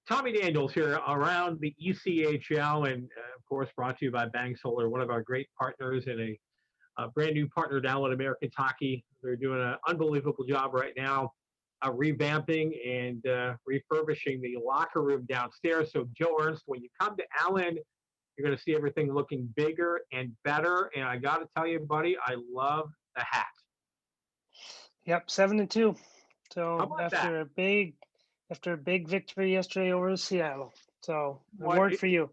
Tommy Daniels here around the ECHL, and of course, brought to you by Bang Solar, one of our great partners and a brand new partner down with American Hockey. They're doing an unbelievable job right now, revamping and refurbishing the locker room downstairs. So, Joe Ernst, when you come to Allen, you're going to see everything looking bigger and better. And I got to tell you, buddy, I love the hat. Yep, 7-2. How So about that? after a big victory yesterday over Seattle. So What award for you.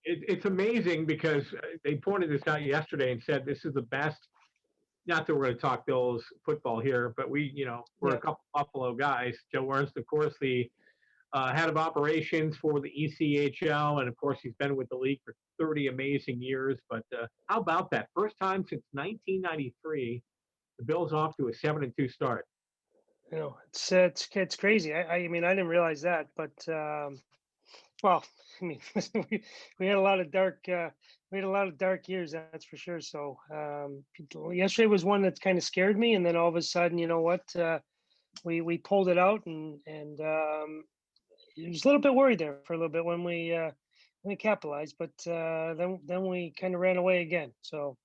it's amazing because they pointed this out yesterday and said this is the best. Not that we're going to talk Bills football here, but we're Yeah. a couple Buffalo guys. Joe Ernst, of course, the head of operations for the ECHL, and of course, he's been with the league for 30 amazing years. But how about that? First time since 1993, the Bills off to a 7-2 start. It's crazy. I mean, I didn't realize that, but well, I mean, we had a lot of dark years, that's for sure. So yesterday was one that kind of scared me, and then all of a sudden, you know what? We pulled it out, and it was a little bit worried there for a little bit when we capitalized, but then we kind of ran away again. So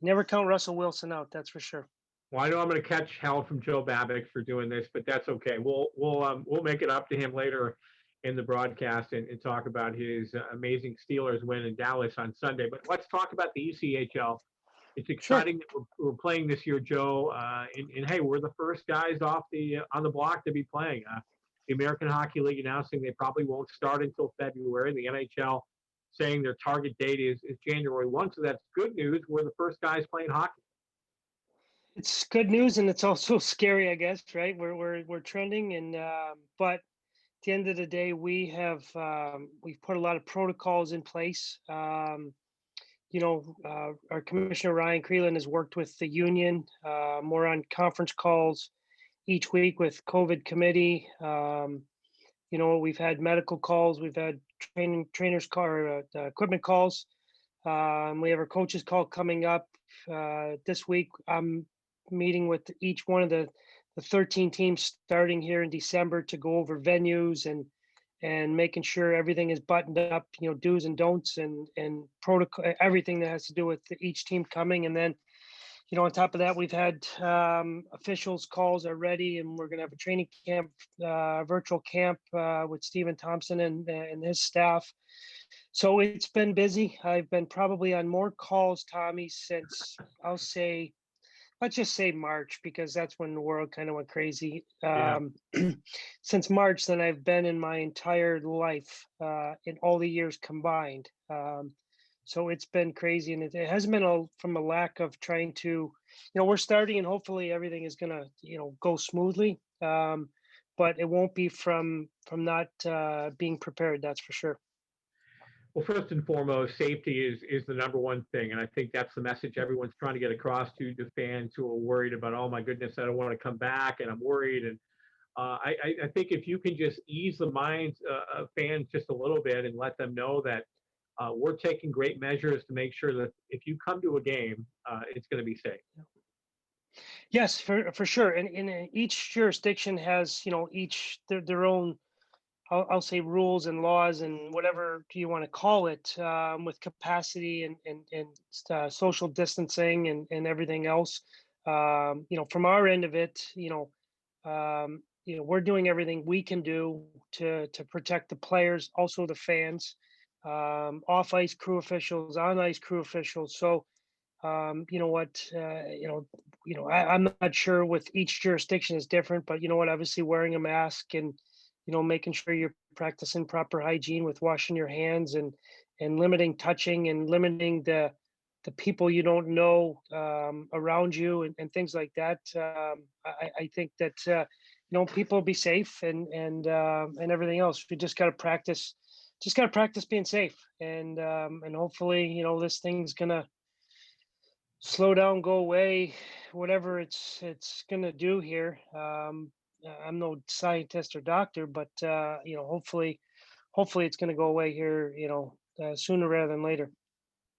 never count Russell Wilson out, that's for sure. Well, I know I'm going to catch hell from Joe Babick for doing this, but that's okay. We'll make it up to him later in the broadcast and talk about his amazing Steelers win in Dallas on Sunday. But let's talk about the ECHL. It's Sure. exciting that we're playing this year, Joe. And hey, we're the first guys off on the block to be playing. The American Hockey League announcing they probably won't start until February. The NHL saying their target date is January 1. So that's good news. We're the first guys playing hockey. It's good news, and it's also scary, I guess. Right? We're trending, and but at the end of the day, we've put a lot of protocols in place. Our commissioner Ryan Creelan has worked with the union. More on conference calls each week with COVID committee. We've had medical calls, we've had trainers call, equipment calls. We have our coaches call coming up this week. I'm meeting with each one of the 13 teams starting here in December to go over venues and making sure everything is buttoned up, do's and don'ts and protocol, everything that has to do with each team coming. And then, on top of that, we've had officials calls already, and we're going to have a training camp, virtual camp with Stephen Thompson and his staff. So it's been busy. I've been probably on more calls, Tommy, since let's just say March, because that's when the world kind of went crazy. Yeah. Since March than I've been in my entire life, in all the years combined. So it's been crazy, and it hasn't been from a lack of trying to, we're starting, and hopefully everything is gonna, go smoothly. But it won't be from not being prepared. That's for sure. Well, first and foremost, safety is the number one thing, and I think that's the message everyone's trying to get across to the fans who are worried about. Oh my goodness, I don't want to come back, and I'm worried. And I think if you can just ease the minds of fans just a little bit and let them know that we're taking great measures to make sure that if you come to a game, it's going to be safe. Yes, for sure. And each jurisdiction has, each their own, I'll say, rules and laws and whatever you want to call it, with capacity and social distancing and everything else. From our end of it, we're doing everything we can do to protect the players, also the fans, off ice crew officials, on ice crew officials. So, I'm not sure with each jurisdiction is different, but obviously wearing a mask and making sure you're practicing proper hygiene with washing your hands and limiting touching and limiting the people you don't know around you and things like that. I think that people be safe and everything else. We just got to practice. Just got to practice being safe, and hopefully this thing's gonna slow down, go away, whatever it's gonna do here. I'm no scientist or doctor, but hopefully it's going to go away here, sooner rather than later.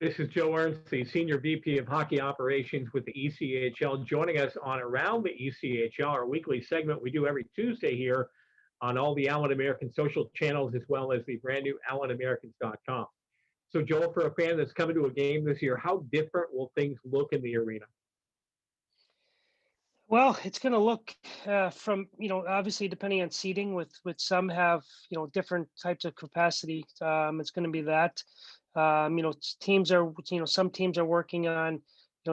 This is Joe Ernst, the Senior VP of Hockey Operations with the ECHL, joining us on Around the ECHL, our weekly segment we do every Tuesday here on all the Allen American social channels, as well as the brand new AllenAmericans.com. So, Joel, for a fan that's coming to a game this year, how different will things look in the arena? Well, it's going to look from, obviously depending on seating, with some have, different types of capacity. It's going to be that. Teams are, some teams are working on,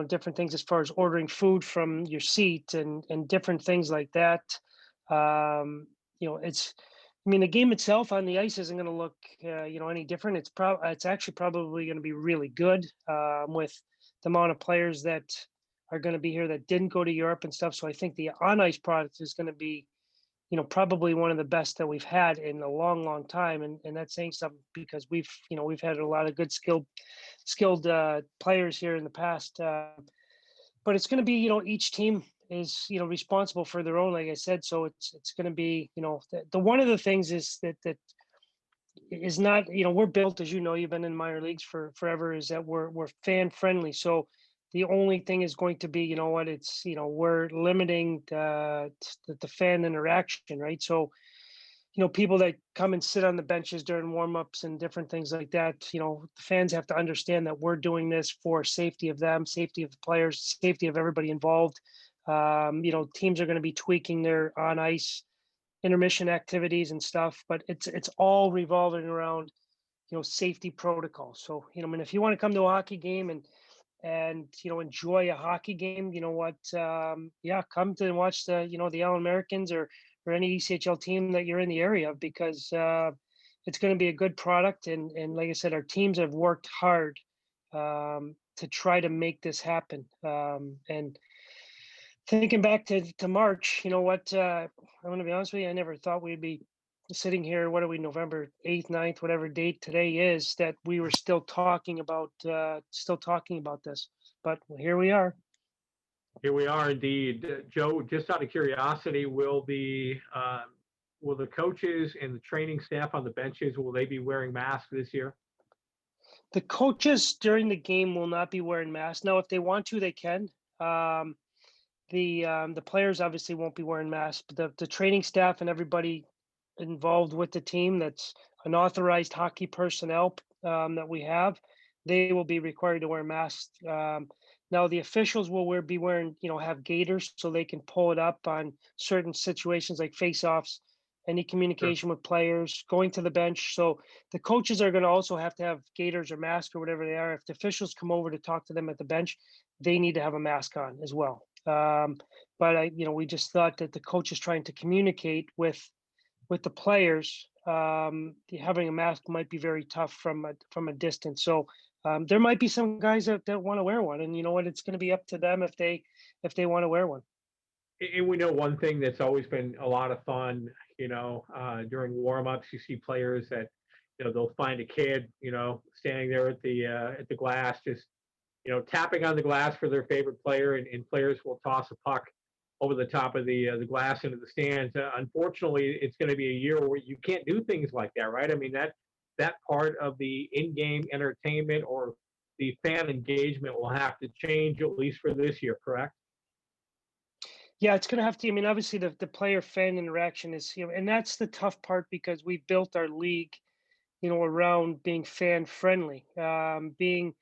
different things as far as ordering food from your seat and different things like that. It's, I mean, the game itself on the ice isn't going to look, any different. It's actually probably going to be really good with the amount of players that are going to be here that didn't go to Europe and stuff. So I think the on ice product is going to be, probably one of the best that we've had in a long, long time. And that's saying something because we've had a lot of good skilled players here in the past. But it's going to be, each team is, responsible for their own, like I said. So it's going to be, the one of the things is that is not, we're built, as you've been in minor leagues for forever, is that we're fan friendly. So the only thing is going to be, it's, we're limiting the fan interaction, right? So, people that come and sit on the benches during warmups and different things like that, the fans have to understand that we're doing this for safety of them, safety of the players, safety of everybody involved. Teams are going to be tweaking their on ice intermission activities and stuff, but it's all revolving around, safety protocols. So, I mean, if you want to come to a hockey game and enjoy a hockey game, yeah, come to watch the Allen Americans or any ECHL team that you're in the area of, because it's going to be a good product. And like I said, our teams have worked hard to try to make this happen. And thinking back to March, I'm going to be honest with you, I never thought we'd be sitting here. What are we, November 8th, 9th, whatever date today is, that we were still talking about this. But here we are. Here we are, indeed. Joe, just out of curiosity, will the coaches and the training staff on the benches, will they be wearing masks this year? The coaches during the game will not be wearing masks. Now, if they want to, they can. The players obviously won't be wearing masks, but the training staff and everybody involved with the team that's unauthorized hockey personnel that we have, they will be required to wear masks. Now the officials will be wearing, have gaiters so they can pull it up on certain situations like face-offs, any Sure. communication with players, going to the bench. So the coaches are going to also have to have gaiters or masks or whatever they are. If the officials come over to talk to them at the bench, they need to have a mask on as well. But we just thought that the coach is trying to communicate with the players. Having a mask might be very tough from a distance. So there might be some guys that want to wear one, and you know what, it's going to be up to them if they want to wear one. And we know one thing that's always been a lot of fun, during warm-ups, you see players that, they'll find a kid, standing there at the glass, just, tapping on the glass for their favorite player, and players will toss a puck over the top of the glass into the stands. Unfortunately, it's going to be a year where you can't do things like that, right? I mean, that part of the in-game entertainment or the fan engagement will have to change, at least for this year, correct? Yeah, it's going to have to. I mean, obviously, the player fan interaction is, and that's the tough part because we built our league, around being fan friendly, being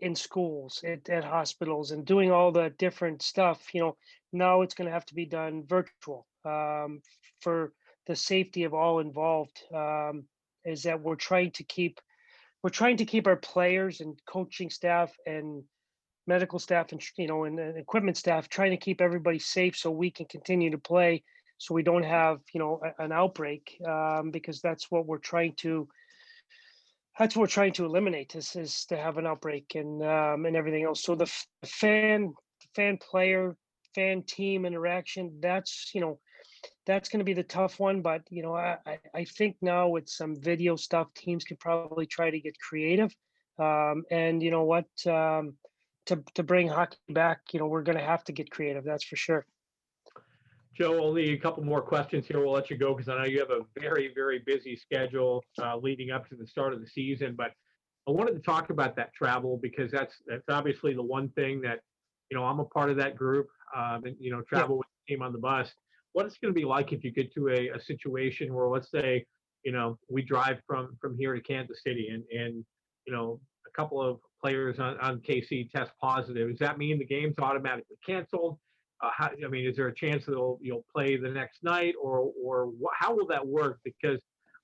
in schools, at hospitals, and doing all the different stuff. Now it's going to have to be done virtual for the safety of all involved. Is that we're trying to keep our players and coaching staff and medical staff and and equipment staff, trying to keep everybody safe so we can continue to play, so we don't have an outbreak, because that's what we're trying to eliminate, is to have an outbreak and everything else. So the fan player fan team interaction, that's going to be the tough one. But I think now with some video stuff, teams can probably try to get creative. And you know what, to bring hockey back, we're going to have to get creative. That's for sure. Joe, only a couple more questions here. We'll let you go because I know you have a very, very busy schedule leading up to the start of the season. But I wanted to talk about that travel because that's obviously the one thing that, I'm a part of that group, and Yeah. travel with the team on the bus. what it's going to be like if you get to a situation where, let's say, we drive from here to Kansas City, and a couple of players on KC test positive. Does that mean the game's automatically canceled? I mean, is there a chance that you'll play the next night, or how will that work? Because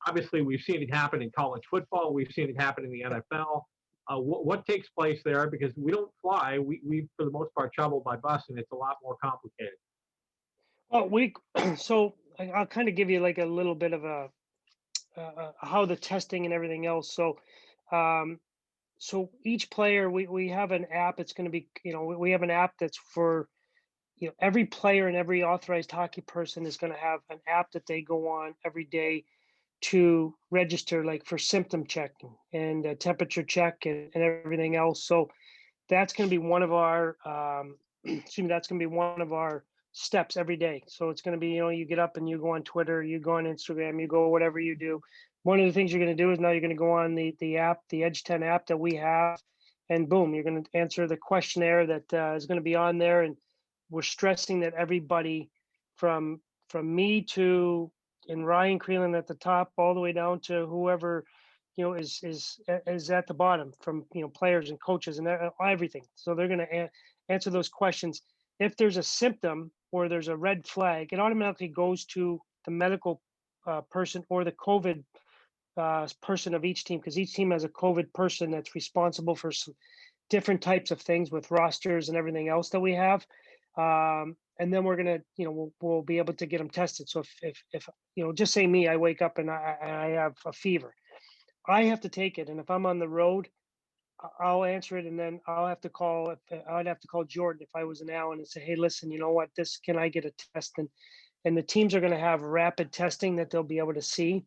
obviously we've seen it happen in college football, we've seen it happen in the NFL. What takes place there? Because we don't fly, we for the most part travel by bus, and it's a lot more complicated. Well, we so I'll kind of give you like a little bit of a how the testing and everything else. Um, so each player, we have an app. It's going to be, we have an app that's for, every player and every authorized hockey person is going to have an app that they go on every day to register, like for symptom checking and temperature check and everything else. So that's going to be one of our excuse me, that's going to be one of our steps every day. So it's going to be, you get up and you go on Twitter, you go on Instagram, you go whatever you do. One of the things you're going to do is now you're going to go on the app, the Edge 10 app that we have, and boom, you're going to answer the questionnaire that is going to be on there. And we're stressing that everybody from me to and Ryan Creelan at the top, all the way down to whoever is at the bottom, from players and coaches and everything. So they're going to answer those questions. If there's a symptom or there's a red flag, it automatically goes to the medical person or the COVID person of each team, because each team has a COVID person that's responsible for some different types of things with rosters and everything else that we have. And then we're gonna, we'll be able to get them tested. So if just say me, I wake up and I have a fever, I have to take it. And if I'm on the road, I'll answer it, and then I'll have to call. I'd have to call Jordan if I was an Allen and say, "Hey, listen, you know what? This can I get a test?" And the teams are going to have rapid testing that they'll be able to see,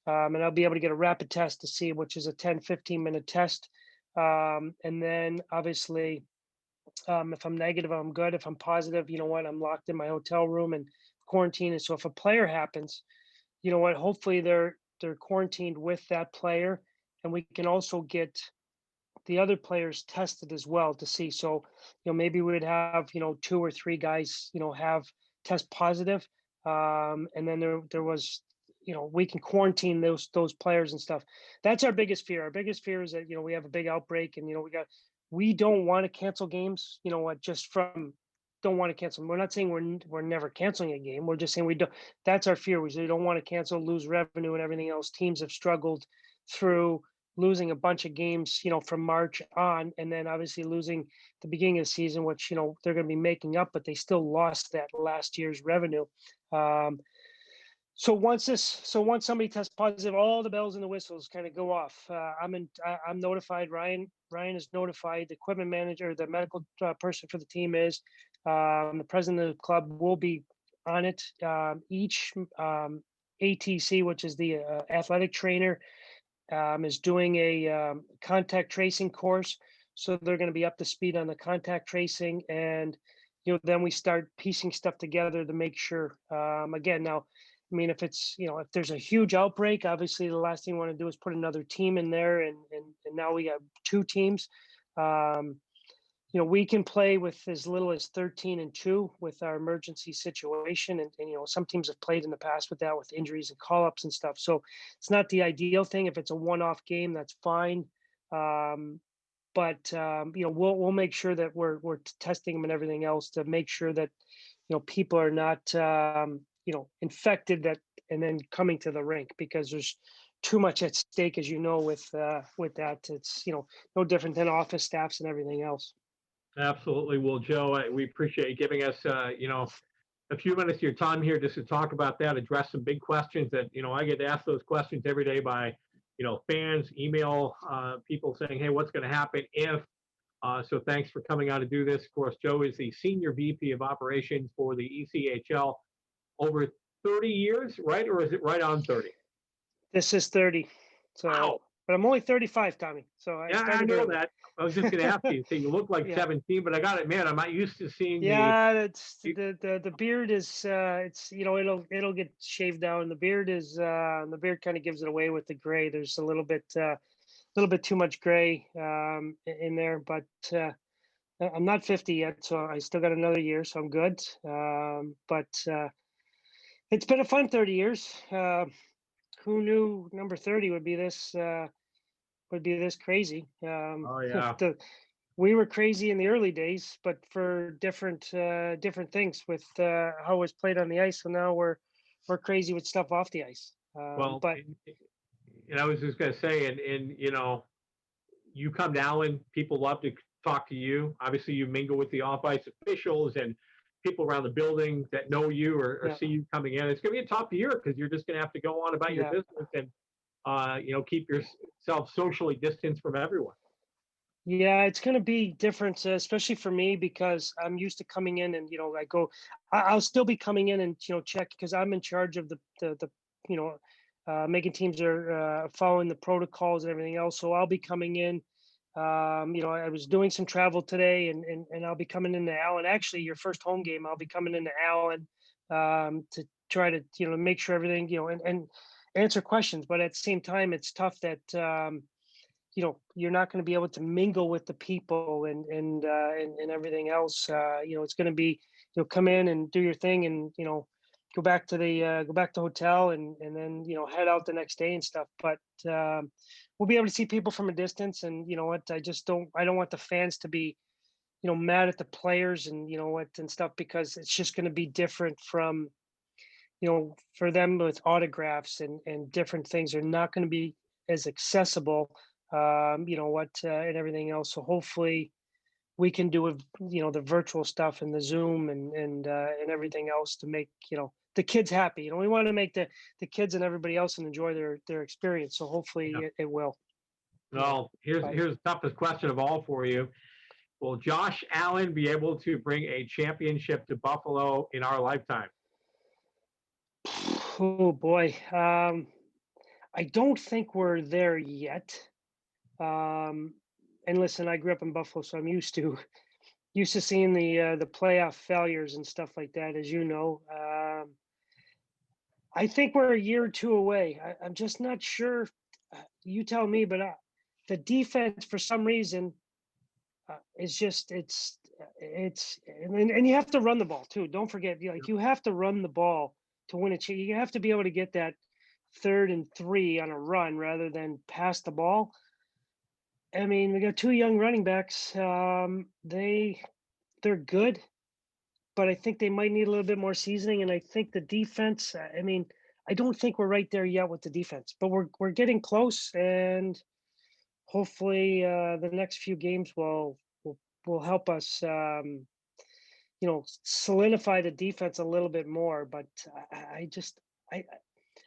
and I'll be able to get a rapid test to see, which is a 10-15 minute test. And then obviously, if I'm negative, I'm good. If I'm positive, you know what? I'm locked in my hotel room and quarantined. And so if a player happens, you know what? Hopefully they're quarantined with that player, and we can also get the other players tested as well to see. So, maybe we would have, two or three guys, have test positive. And then there was, we can quarantine those players and stuff. That's our biggest fear. Our biggest fear is that, we have a big outbreak, and, we don't want to cancel games, what, just from don't want to cancel. We're not saying we're never canceling a game. We're just saying we don't. That's our fear. We don't want to cancel, lose revenue and everything else. Teams have struggled through losing a bunch of games, from March on, and then obviously losing the beginning of the season, which, they're going to be making up, but they still lost that last year's revenue. Um, so once somebody tests positive, all the bells and the whistles kind of go off. I'm notified. Ryan is notified. The equipment manager, the medical person for the team is. The president of the club will be on it. Each ATC, which is the athletic trainer, is doing a contact tracing course. So they're going to be up to speed on the contact tracing, and then we start piecing stuff together to make sure. Again, now, I mean, if it's if there's a huge outbreak, obviously the last thing we want to do is put another team in there, and now we have two teams. Um, we can play with as little as 13-2 with our emergency situation. And some teams have played in the past with that, with injuries and call-ups and stuff. So it's not the ideal thing. If it's a one-off game, that's fine. But we'll make sure that we're testing them and everything else to make sure that, people are not, infected and then coming to the rink, because there's too much at stake, as with that. It's, no different than office staffs and everything else. Absolutely. Well, Joe, we appreciate you giving us, a few minutes of your time here just to talk about that, address some big questions that, I get asked those questions every day by, fans, email people saying, hey, what's going to happen if? So thanks for coming out to do this. Of course, Joe is the Senior VP of Operations for the ECHL, over 30 years, right? Or is it right on 30? This is 30. So, wow. But I'm only 35, Tommy. So I know early. that. I was just going to ask you. So you look like Yeah. 17, but I got it, man. I'm not used to seeing. It's the beard is it's it'll get shaved down. The beard kind of gives it away with the gray. There's a little bit too much gray in there, but I'm not 50 yet, so I still got another year, so I'm good. But It's been a fun 30 years. Who knew number 30 would be this crazy? Oh yeah. We were crazy in the early days, but for different things with how it was played on the ice. So now we're crazy with stuff off the ice. Well, But and I was just gonna say, and you come down and people love to talk to you. Obviously, you mingle with the off ice officials and people around the building that know you or yeah, see you coming in. It's going to be a tough year because you're just going to have to go on about your yeah. business and keep yourself socially distanced from everyone. Yeah, it's going to be different, especially for me because I'm used to coming in and I'll still be coming in and check because I'm in charge of the you know making teams are following the protocols and everything else. So I'll be coming in. I was doing some travel today, and I'll be coming into Allen. Actually, your first home game, I'll be coming into Allen to try to make sure everything and answer questions. But at the same time, it's tough that. You're not going to be able to mingle with the people and everything else. It's going to be come in and do your thing and go back to hotel and then head out the next day and stuff. But we'll be able to see people from a distance. And you know what, I don't want the fans to be mad at the players and and stuff, because it's just going to be different from for them with autographs and different things are not going to be as accessible, and everything else. So hopefully we can do it, the virtual stuff and the Zoom and everything else to make, the kids happy. We want to make the kids and everybody else and enjoy their experience. So hopefully Yeah. it will. Yeah. Well, here's But here's the toughest question of all for you. Will Josh Allen be able to bring a championship to Buffalo in our lifetime? oh boy, I don't think we're there yet. Um, and listen, I grew up in Buffalo, so I'm used to seeing the playoff failures and stuff like that, as you know. I think we're a year or two away. I'm just not sure. You tell me, but the defense, for some reason, is just it's and you have to run the ball too. Don't forget, like you have to run the ball to win a chance. You have to be able to get that 3rd and 3 on a run rather than pass the ball. I mean, we got two young running backs. They're good, but I think they might need a little bit more seasoning. And I think the defense, I mean, I don't think we're right there yet with the defense, but we're getting close, and hopefully the next few games will help us, solidify the defense a little bit more. But I just I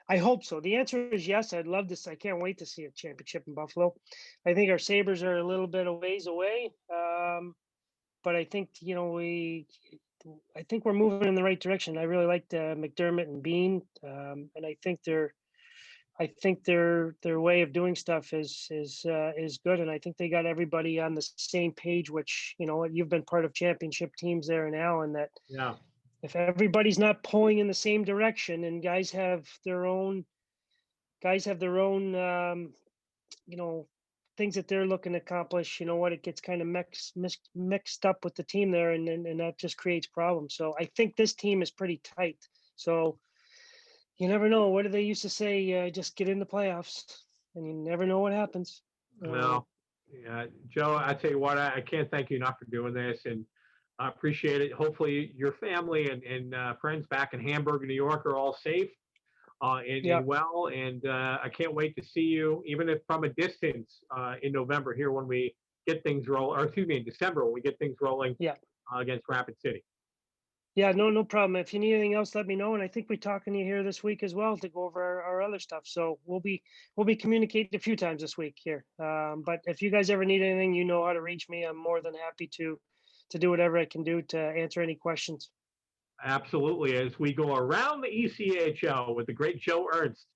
I hope so. The answer is yes. I'd love this. I can't wait to see a championship in Buffalo. I think our Sabres are a little bit a ways away. But I think I think we're moving in the right direction. I really liked McDermott and Bean, and I think their way of doing stuff is good, and I think they got everybody on the same page. Which you've been part of championship teams there now, and that Yeah. if everybody's not pulling in the same direction, and guys have their own you know things that they're looking to accomplish, it gets kind of mixed up with the team there, and that just creates problems. So I think this team is pretty tight. So you never know. What do they used to say? Just get in the playoffs, and you never know what happens. Uh, Well, yeah, Joe, I tell you what, I can't thank you enough for doing this, and I appreciate it. Hopefully, your family and friends back in Hamburg, New York, are all safe yeah, and well. And I can't wait to see you, even if from a distance, in November here when we get things rolling, or excuse me, in December when we get things rolling yeah, against Rapid City. yeah. No problem. If you need anything else, let me know. And I think we're talking to you here this week as well to go over our other stuff. So we'll be communicating a few times this week here. But if you guys ever need anything, you know how to reach me. I'm more than happy to do whatever I can do to answer any questions. Absolutely. As we go around the ECHL with the great Joe Ernst.